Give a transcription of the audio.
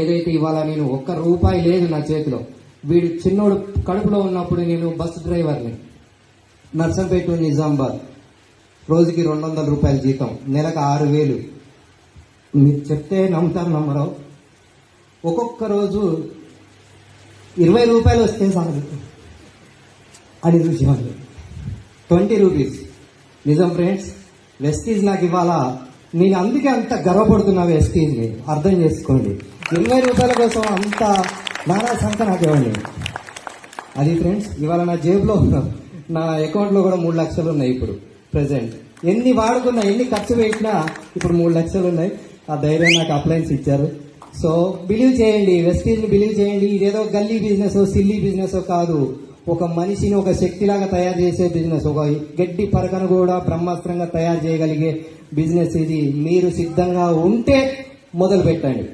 ఏదైతే ఇవాళ నేను ₹1 లేదు నా చేతిలో. వీడు చిన్నోడు కడుపులో ఉన్నప్పుడు నేను బస్సు డ్రైవర్ని, నర్సంపేట టు నిజామాబాద్, రోజుకి ₹200 జీతం, నెలకు 6,000. మీరు చెప్తే నమ్ముతారు నమ్మరో, ఒక్కొక్క రోజు ₹20 వస్తే చాలు అని చూసేవాళ్ళు. ₹20. నిజం ఫ్రెండ్స్, వెస్టీజ్ నాకు ఇవాళ, నేను అందుకే అంత గర్వపడుతున్నా వెస్టీజ్ని. అర్థం చేసుకోండి, ₹20 కోసం అంత నానా సంఖ్య నాకు ఇవ్వండి. అది ఫ్రెండ్స్, ఇవాళ నా జేబులో నా అకౌంట్లో కూడా 3 లక్షలు ఉన్నాయి ఇప్పుడు ప్రెసెంట్. ఎన్ని వాడుకున్నా, ఎన్ని ఖర్చు పెట్టినా ఇప్పుడు 3 లక్షలు ఉన్నాయి. ఆ ధైర్యం నాకు అప్లయన్స్ ఇచ్చారు. సో బిలీవ్ చేయండి, వెస్టీజ్ని బిలీవ్ చేయండి. ఇదేదో గల్లీ బిజినెస్, సిల్లీ బిజినెస్ కాదు. ఒక మనిషిని ఒక శక్తిలాగా తయారు చేసే బిజినెస్, ఒక గడ్డి పరకను కూడా బ్రహ్మాస్త్రంగా తయారు చేయగలిగే బిజినెస్ ఇది. మీరు సిద్ధంగా ఉంటే మొదలు పెట్టండి.